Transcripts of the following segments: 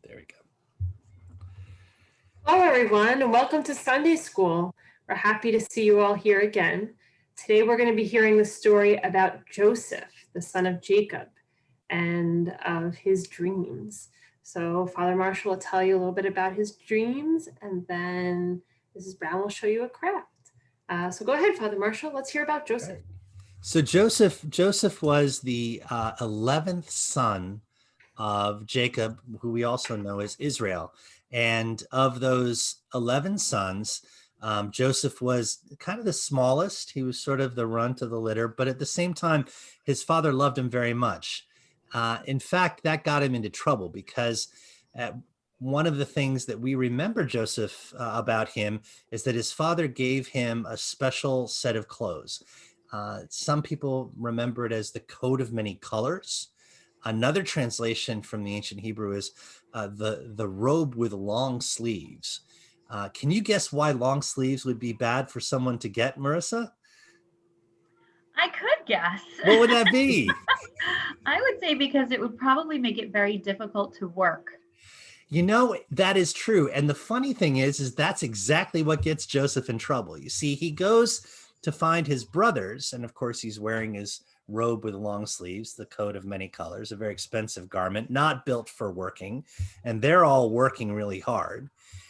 There we go. Hello, everyone, and welcome to Sunday School. We're happy to see you all here again. Today, we're going to be hearing the story about Joseph, the son of Jacob, and of his dreams. So Father Marshall will tell you a little bit about his dreams, and then Mrs. Brown will show you a craft. So go ahead, Father Marshall. Let's hear about Joseph. Right. So Joseph was the 11th son of Jacob, who we also know as Israel. And of those 11 sons, Joseph was kind of the smallest. He was sort of the runt of the litter, but at the same time, his father loved him very much. In fact, that got him into trouble because one of the things that we remember Joseph about him is that his father gave him a special set of clothes. Some people remember it as the coat of many colors. Another translation from the ancient Hebrew is the robe with long sleeves. Can you guess why long sleeves would be bad for someone to get, Marissa? I could guess. What would that be? I would say because it would probably make it very difficult to work. You know, that is true. And the funny thing is that's exactly what gets Joseph in trouble. You see, he goes to find his brothers, and of course he's wearing his robe with long sleeves, the coat of many colors, a very expensive garment, not built for working, and they're all working really hard.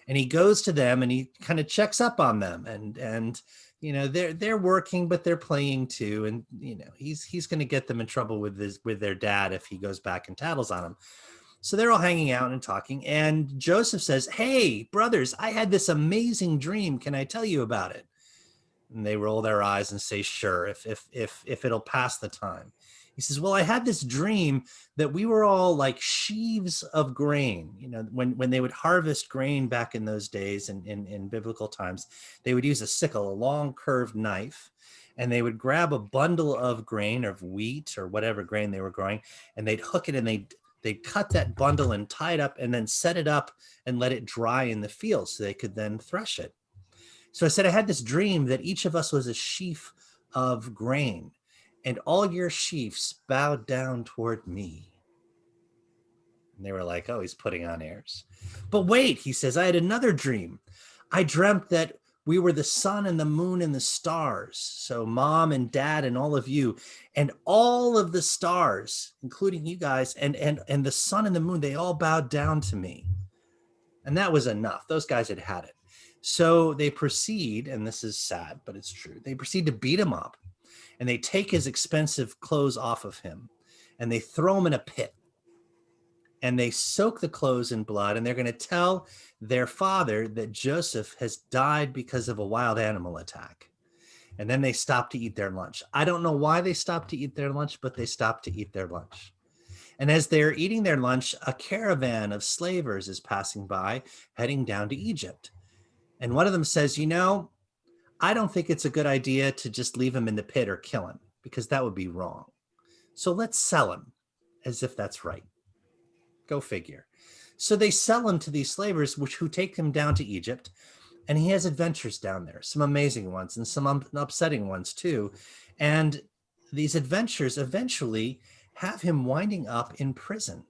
And he goes to them and he kind of checks up on them, and you know, they're working, but they're playing too, and you know, he's going to get them in trouble with their dad if he goes back and tattles on them. So they're all hanging out and talking, and Joseph says, "Hey, brothers, I had this amazing dream. Can I tell you about it?" And they roll their eyes and say, "Sure, if it'll pass the time." He says, "Well, I had this dream that we were all like sheaves of grain." You know, when they would harvest grain back in those days and in biblical times, they would use a sickle, a long curved knife, and they would grab a bundle of grain, of wheat or whatever grain they were growing, and they'd hook it and they'd cut that bundle and tie it up and then set it up and let it dry in the field so they could then thresh it. So I said, I had this dream that each of us was a sheaf of grain, and all your sheaves bowed down toward me. And they were like, oh, he's putting on airs. But wait, he says, I had another dream. I dreamt that we were the sun and the moon and the stars. So mom and dad and all of you, and all of the stars, including you guys, and the sun and the moon, they all bowed down to me. And that was enough. Those guys had had it. So they proceed, and this is sad, but it's true. They proceed to beat him up, and they take his expensive clothes off of him, and they throw him in a pit, and they soak the clothes in blood, and they're going to tell their father that Joseph has died because of a wild animal attack. And then they stop to eat their lunch. I don't know why they stopped to eat their lunch, but they stopped to eat their lunch. And as they're eating their lunch, a caravan of slavers is passing by, heading down to Egypt. And one of them says, you know, I don't think it's a good idea to just leave him in the pit or kill him, because that would be wrong. So let's sell him, as if that's right. Go figure. So they sell him to these slavers, who take him down to Egypt, and he has adventures down there, some amazing ones and some upsetting ones too. And these adventures eventually have him winding up in prison.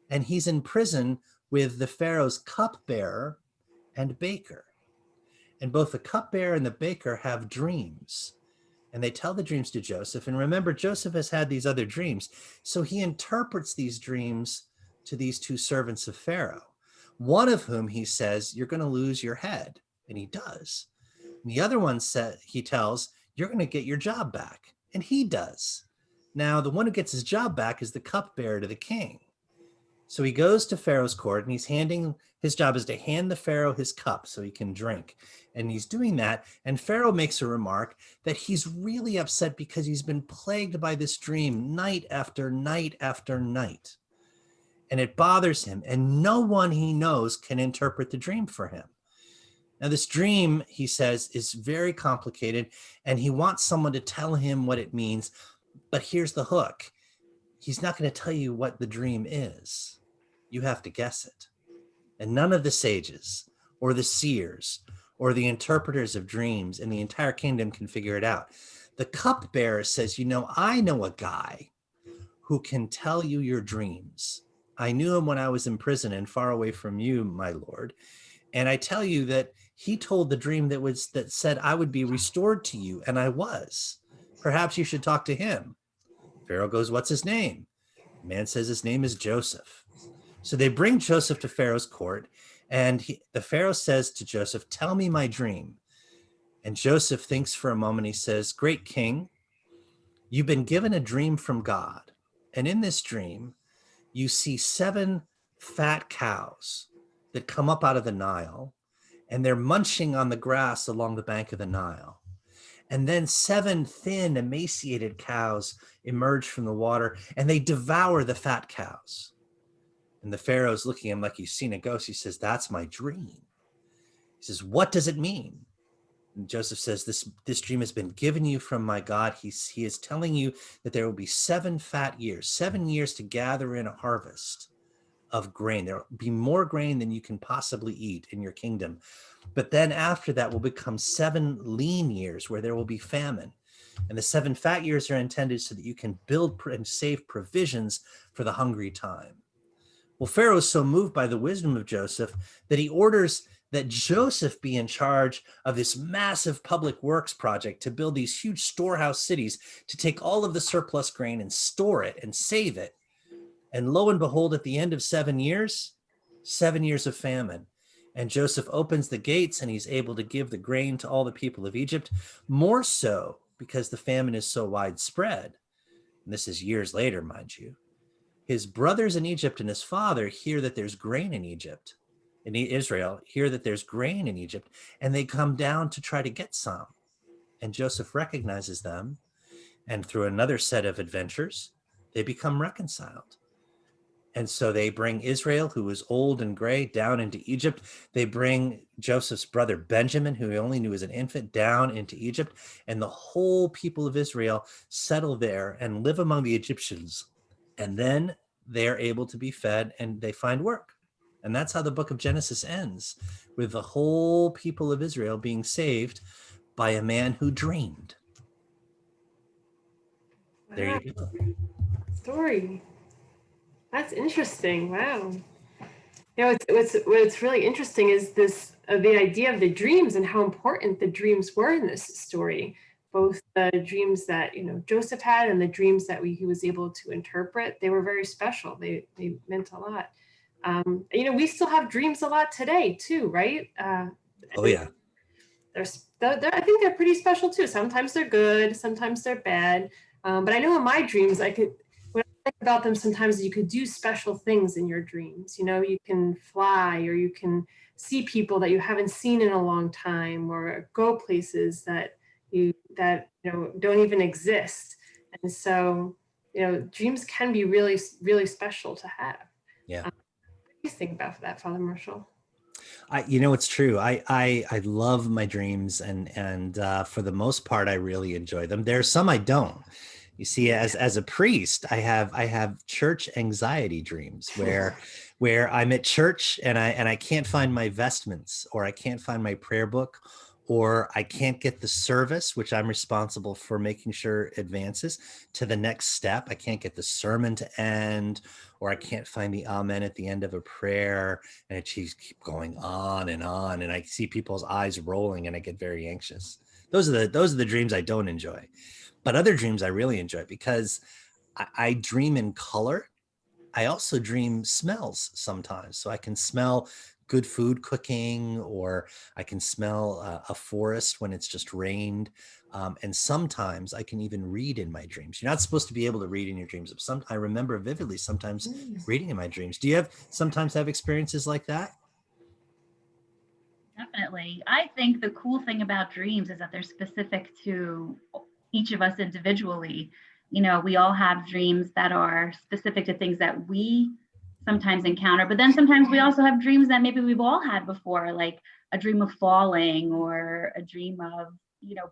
And he's in prison with the Pharaoh's cupbearer and baker. And both the cupbearer and the baker have dreams. And they tell the dreams to Joseph. And remember, Joseph has had these other dreams. So he interprets these dreams to these two servants of Pharaoh, one of whom he says, you're going to lose your head. And he does. And the other one he tells, you're going to get your job back. And he does. Now, the one who gets his job back is the cupbearer to the king. So he goes to Pharaoh's court, and his job is to hand the Pharaoh his cup so he can drink. And he's doing that. And Pharaoh makes a remark that he's really upset because he's been plagued by this dream night after night after night. And it bothers him. And no one he knows can interpret the dream for him. Now, this dream, he says, is very complicated, and he wants someone to tell him what it means. But here's the hook. He's not going to tell you what the dream is. You have to guess it. And none of the sages or the seers or the interpreters of dreams in the entire kingdom can figure it out. The cupbearer says, you know, I know a guy who can tell you your dreams. I knew him when I was in prison and far away from you, my lord. And I tell you that he told the dream that said I would be restored to you, and I was. Perhaps you should talk to him. Pharaoh goes, what's his name? The man says his name is Joseph. So they bring Joseph to Pharaoh's court, and the Pharaoh says to Joseph, tell me my dream. And Joseph thinks for a moment. He says, great king, you've been given a dream from God. And in this dream, you see 7 fat cows that come up out of the Nile, and they're munching on the grass along the bank of the Nile. And then 7 thin, emaciated cows emerge from the water, and they devour the fat cows. And the Pharaoh's looking at him like he's seen a ghost. He says, that's my dream. He says, what does it mean? And Joseph says, this dream has been given you from my God. He is telling you that there will be 7 fat years, 7 years to gather in a harvest of grain. There will be more grain than you can possibly eat in your kingdom. But then after that will become 7 lean years where there will be famine. And the 7 fat years are intended so that you can build and save provisions for the hungry time. Well, Pharaoh is so moved by the wisdom of Joseph that he orders that Joseph be in charge of this massive public works project to build these huge storehouse cities to take all of the surplus grain and store it and save it. And lo and behold, at the end of 7 years, 7 years of famine. And Joseph opens the gates and he's able to give the grain to all the people of Egypt, more so because the famine is so widespread. And this is years later, mind you. His brothers in Egypt and his father hear that there's grain in Egypt, in Israel, hear that there's grain in Egypt, and they come down to try to get some. And Joseph recognizes them, and through another set of adventures, they become reconciled. And so they bring Israel, who is old and gray, down into Egypt. They bring Joseph's brother Benjamin, who he only knew as an infant, down into Egypt. And the whole people of Israel settle there and live among the Egyptians. And then they're able to be fed and they find work. And that's how the book of Genesis ends, with the whole people of Israel being saved by a man who dreamed. There you go. Story. That's interesting. Wow. You know, what's really interesting is this the idea of the dreams and how important the dreams were in this story. Both the dreams that Joseph had and the dreams that he was able to interpret. They were very special. They meant a lot. We still have dreams a lot today too, right? Oh yeah. I think they're pretty special too. Sometimes they're good, sometimes they're bad. But I know in my dreams, when I think about them, sometimes you could do special things in your dreams. You can fly, or you can see people that you haven't seen in a long time, or go places that don't even exist. And so, dreams can be really, really special to have. Yeah. What do you think about that, Father Marshall? It's true. I love my dreams, and for the most part, I really enjoy them. There are some I don't. You see, as a priest, I have church anxiety dreams where I'm at church and I can't find my vestments, or I can't find my prayer book, or I can't get the service, which I'm responsible for making sure advances to the next step. I can't get the sermon to end, or I can't find the amen at the end of a prayer, and it keeps going on, and I see people's eyes rolling, and I get very anxious. Those are the dreams I don't enjoy. But other dreams I really enjoy, because I dream in color. I also dream smells sometimes. So I can smell good food cooking, or I can smell a forest when it's just rained. And sometimes I can even read in my dreams. You're not supposed to be able to read in your dreams. But I remember vividly sometimes reading in my dreams. Do you sometimes have experiences like that? Definitely. I think the cool thing about dreams is that they're specific to each of us individually. We all have dreams that are specific to things that we sometimes encounter, but then sometimes we also have dreams that maybe we've all had before, like a dream of falling, or a dream of,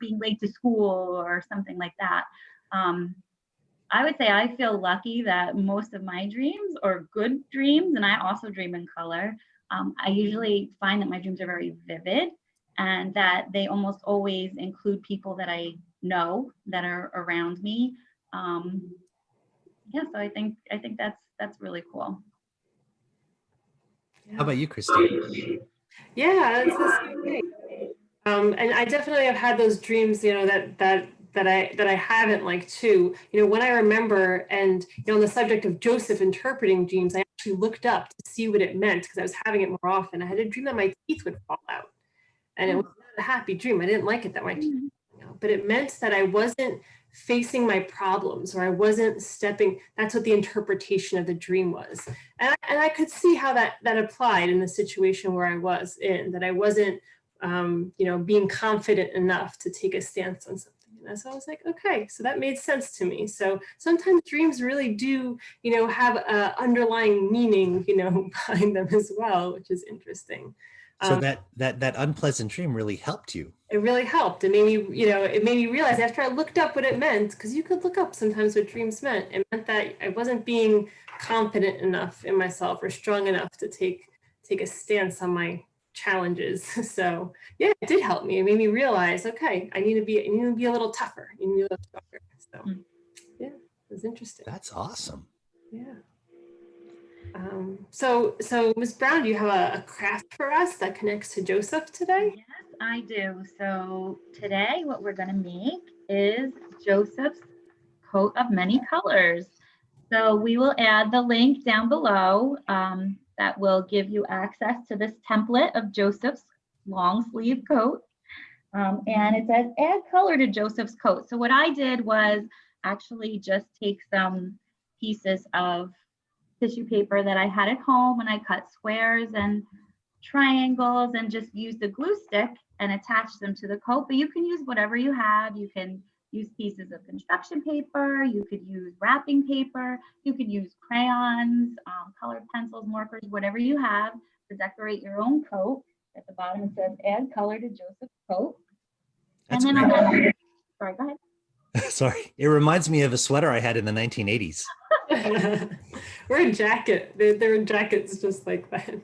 being late to school, or something like that. I would say I feel lucky that most of my dreams are good dreams, and I also dream in color. I usually find that my dreams are very vivid, and that they almost always include people that I know that are around me. So I think that's really cool. How about you, Christine? Yeah, it's the same thing. And I definitely have had those dreams, you know, that I haven't liked too. You know, when I remember, and you know, on the subject of Joseph interpreting dreams, I actually looked up to see what it meant because I was having it more often. I had a dream that my teeth would fall out, and it was not a happy dream. I didn't like it that my teeth would fall out, but it meant that I wasn't facing my problems, or I wasn't stepping. That's what the interpretation of the dream was, and I could see how that applied in the situation where I was in, that I wasn't you know, being confident enough to take a stance on something. And so I was like, okay, so that made sense to me. So sometimes dreams really do, you know, have a underlying meaning, you know, behind them as well, which is interesting. So that unpleasant dream really helped you. It really helped. It made me, you know, it made me realize after I looked up what it meant, because you could look up sometimes what dreams meant. It meant that I wasn't being confident enough in myself or strong enough to take a stance on my challenges. So yeah, it did help me. It made me realize, okay, I need to be a little tougher. You need to be a little stronger. So yeah, it was interesting. That's awesome. Yeah. So Ms. Brown, do you have a craft for us that connects to Joseph today? Yes, I do. So today what we're going to make is Joseph's coat of many colors. So we will add the link down below that will give you access to this template of Joseph's long sleeve coat. And it says add color to Joseph's coat. So what I did was actually just take some pieces of tissue paper that I had at home, and I cut squares and triangles and just used a glue stick and attach them to the coat. But you can use whatever you have. You can use pieces of construction paper, you could use wrapping paper, you could use crayons, colored pencils, markers, whatever you have to decorate your own coat. At the bottom it says add color to Joseph's coat. That's and then great. sorry, go ahead. Sorry, it reminds me of a sweater I had in the 1980s. Or a jacket. There were jackets just like that.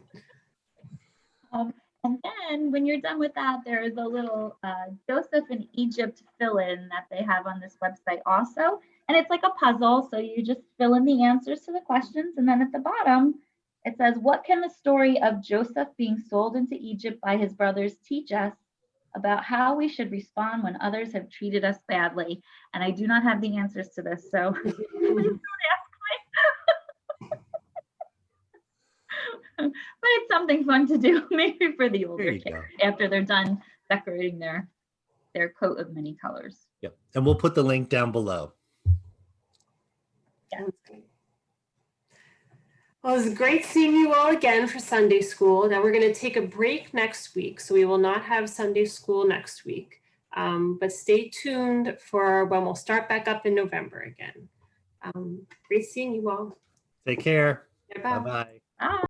And then when you're done with that, there is a little Joseph in Egypt fill-in that they have on this website also. And it's like a puzzle. So you just fill in the answers to the questions. And then at the bottom, it says, what can the story of Joseph being sold into Egypt by his brothers teach us about how we should respond when others have treated us badly? And I do not have the answers to this. So please don't ask me. But it's something fun to do, maybe for the older kids after they're done decorating their coat of many colors. Yep. And we'll put the link down below. Yeah. Well, it was great seeing you all again for Sunday school. Now we're going to take a break next week, so we will not have Sunday school next week. But stay tuned for when we'll start back up in November again. Great seeing you all. Take care. Bye-bye. Bye-bye. Bye.